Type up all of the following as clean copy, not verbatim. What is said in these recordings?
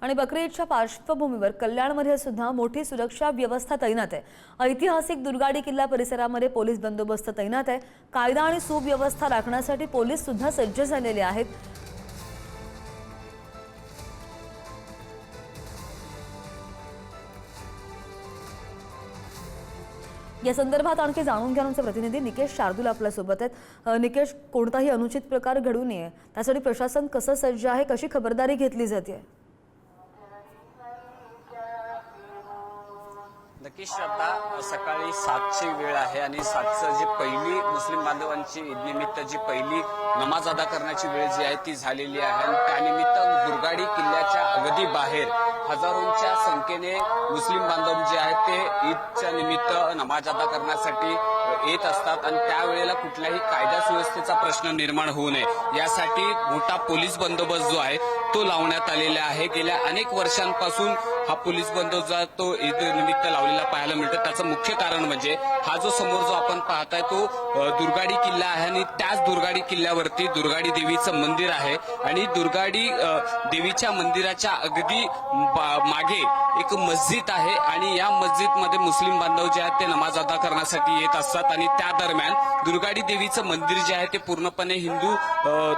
आणि बकरी ईदच्या पार्श्वभूमीवर कल्याणमध्ये सुद्धा मोठी सुरक्षा व्यवस्था तैनात आहे। ऐतिहासिक दुर्गाडी किल्ला परिसरामध्ये पोलीस बंदोबस्त तैनात आहे। कायदा आणि सुव्यवस्था राखण्यासाठी पोलीस सुद्धा सज्ज झालेले आहेत। या संदर्भात आणखी जाणून घ्या आमचे प्रतिनिधी निकेश शार्दूल आपल्या सोबत आहेत। निकेश, कोणताही अनुचित प्रकार घडू नये त्यासाठी प्रशासन कसं सज्ज आहे, कशी खबरदारी घेतली जाते? नक्कीच श्रद्धा, सकाळी 7ची वेळ आहे आणि 7चं जी पहिली मुस्लिम बांधवांची ईदनिमित्त जी पहिली नमाज अदा करण्याची वेळ जी आहे ती झालेली आहे आणि त्यानिमित्त दुर्गाडी किल्ल्याच्या अगदी बाहेर हजारोंच्या संख्येने मुस्लिम बांधव जे आहेत ते ईदच्या निमित्त नमाज अदा करण्यासाठी येत असतात आणि त्यावेळेला कुठल्याही कायदा सुव्यवस्थेचा प्रश्न निर्माण होऊ नये यासाठी मोठा पोलीस बंदोबस्त जो आहे तो लावण्यात आलेला आहे। गेल्या अनेक वर्षांपासून हा पोलीस बंदोबस्त जो तो ईद निमित्त लावलेला पाहायला मिळतो। त्याचं मुख्य कारण म्हणजे हा जो समोर जो आपण पाहताय तो दुर्गाडी किल्ला आहे आणि त्याच दुर्गाडी किल्ल्यावरती दुर्गाडी देवीचं मंदिर आहे आणि दुर्गाडी देवीच्या मंदिराच्या अगदी मागे एक मस्जिद आहे आणि या मस्जिदमध्ये मुस्लिम बांधव जे आहेत ते नमाज अदा करण्यासाठी येत असतात आणि त्या दरम्यान दुर्गाडी देवीचं मंदिर जे आहे ते पूर्णपणे हिंदू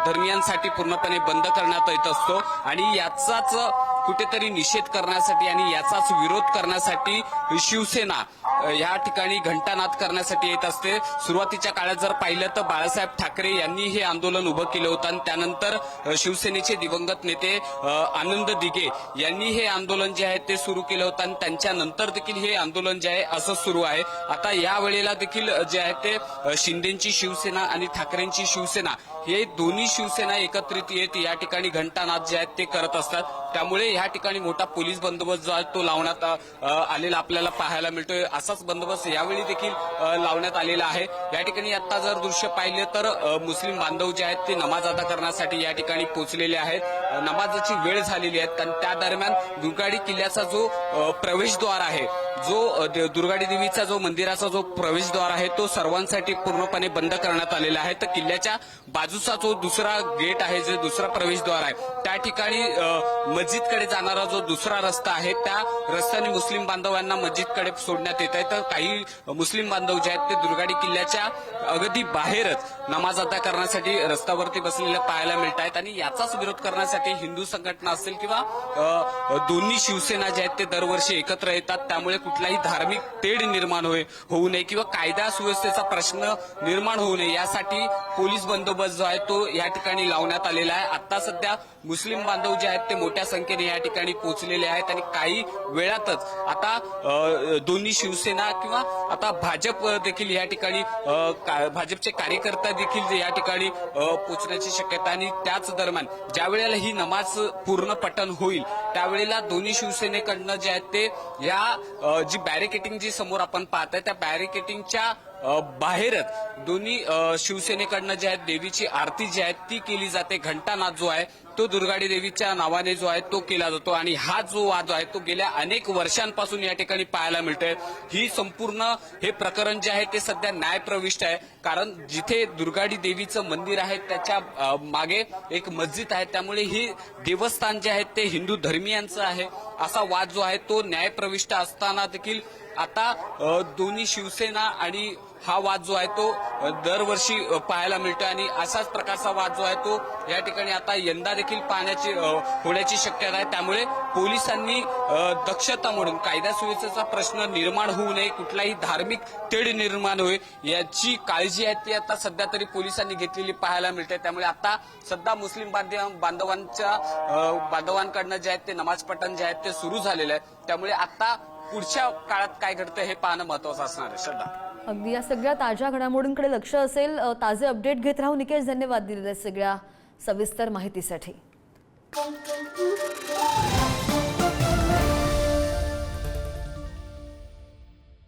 धर्मियांसाठी पूर्णपणे बंद करण्यात येत असतो आणि याचाच कुठेतरी निषेध करण्यासाठी आणि याचाच विरोध करण्यासाठी शिवसेना या ठिकाणी घंटानाद करण्यासाठी येत असते। सुरुवातीच्या काळात जर पाहिलं तर बाळासाहेब ठाकरे यांनी हे आंदोलन उभं केलं होतं आणि त्यानंतर शिवसेनेचे दिवंगत नेते आनंद दिघे यांनी हे आंदोलन जे आहे ते सुरू केलं होतं आणि त्यांच्या नंतर देखील हे आंदोलन जे आहे असं सुरू आहे। आता या वेळेला देखील जे आहे ते शिंदेची शिवसेना आणि ठाकरेंची शिवसेना हे दोन्ही शिवसेना एकत्रित येत या ठिकाणी घंटानाद जे आहेत ते करत असतात। त्यामुळे या ठिकाणी मोठा पोलीस बंदोबस्त जो आहे तो लावण्यात आलेला आपल्याला पाहायला मिळतोय। असाच बंदोबस्त यावेळी देखील लावण्यात आलेला आहे। या ठिकाणी आता जर दृश्य पाहिले तर मुस्लिम बांधव जे आहेत ते नमाज अदा करण्यासाठी या ठिकाणी पोहोचलेले आहेत। नमाजाची वेळ झालेली आहे आणि त्या दरम्यान दुर्गाडी किल्ल्याचा जो प्रवेशद्वार आहे, जो दुर्गाडी देवीचा जो मंदिराचा जो प्रवेशद्वार आहे तो सर्वांसाठी पूर्णपणे बंद करण्यात आलेला आहे। तर किल्ल्याच्या बाजूचा जो दुसरा गेट आहे, जे दुसरा प्रवेशद्वार आहे, त्या ठिकाणी मस्जिदकडे जाणारा जो दुसरा रस्ता आहे त्या रस्त्याने मुस्लिम बांधवांना मस्जिदकडे सोडण्यात येत आहे। तर काही मुस्लिम बांधव जे आहेत ते दुर्गाडी किल्ल्याच्या अगदी बाहेरच नमाज अदा करण्यासाठी रस्त्यावरती बसलेले पाहायला मिळत आहेत आणि याचाच विरोध करण्यासाठी हिंदू संघटना असेल किंवा दोन्ही शिवसेना जे आहेत ते दरवर्षी एकत्र येतात। त्यामुळे कुठलाही धार्मिक तेढ निर्माण होऊ नये किंवा कायदा सुव्यवस्थेचा प्रश्न निर्माण होऊ नये यासाठी पोलीस बंदोबस्त जो आहे तो या ठिकाणी लावण्यात आलेला आहे। आता सध्या मुस्लिम बांधव जे आहेत ते मोठ्या संख्येने या ठिकाणी पोहोचलेले आहेत आणि काही वेळातच आता दोन्ही शिवसेना किंवा आता भाजप देखील या ठिकाणी भाजपचे कार्यकर्ते देखील या ठिकाणी पोहोचण्याची शक्यता आणि त्याच दरम्यान ज्या वेळेला ही नमाज पूर्ण पठण होईल त्यावेळेला दोन्ही शिवसेनेकडनं जे आहेत ते या जी बॅरिकेटिंग जी समोर आपण पाहताय त्या बॅरिकेटिंगच्या बाहेरच दोन्ही शिवसेनेकडनं जे आहे देवीची आरती जी आहे ती केली जाते। घंटानाद जो आहे तो दुर्गाडी देवीच्या नावाने जो आहे तो केला जातो आणि हा जो वाद आहे तो गेल्या अनेक वर्षांपासून या ठिकाणी पाहायला मिळतोय। ही संपूर्ण हे प्रकरण जे आहे ते सध्या न्यायप्रविष्ट आहे, कारण जिथे दुर्गाडी देवीचं मंदिर आहे त्याच्या मागे एक मस्जिद आहे, त्यामुळे ही देवस्थान जे आहे ते हिंदू धर्मियांचं आहे असा वाद जो आहे तो न्यायप्रविष्ट असताना देखील आता दोन्ही शिवसेना आणि हा वाद जो आहे तो दरवर्षी पाहायला मिळतो आणि असाच प्रकारचा वाद जो आहे तो या ठिकाणी आता यंदा देखील होण्याची शक्यता आहे। त्यामुळे पोलिसांनी दक्षता म्हणून कायदा सुव्यवस्थेचा प्रश्न निर्माण होऊ नये, कुठलाही धार्मिक तेढ निर्माण होईल याची काळजी आहे ती आता सध्या तरी पोलिसांनी घेतलेली पाहायला मिळते। त्यामुळे आता सध्या मुस्लिम बांधवांकडनं जे आहेत ते नमाज पठण जे आहेत ते सुरू झालेलं आहे। त्यामुळे आता पुढच्या काळात काय घडतं हे पाहणं महत्वाचं असणार आहे। श्रद्धा, अगदी या सगळ्या ताज्या घडामोडींकडे लक्ष असेल। ताजे अपडेट घेत राहू निकेश, धन्यवाद दिलेल्या सगळ्या सविस्तर माहितीसाठी।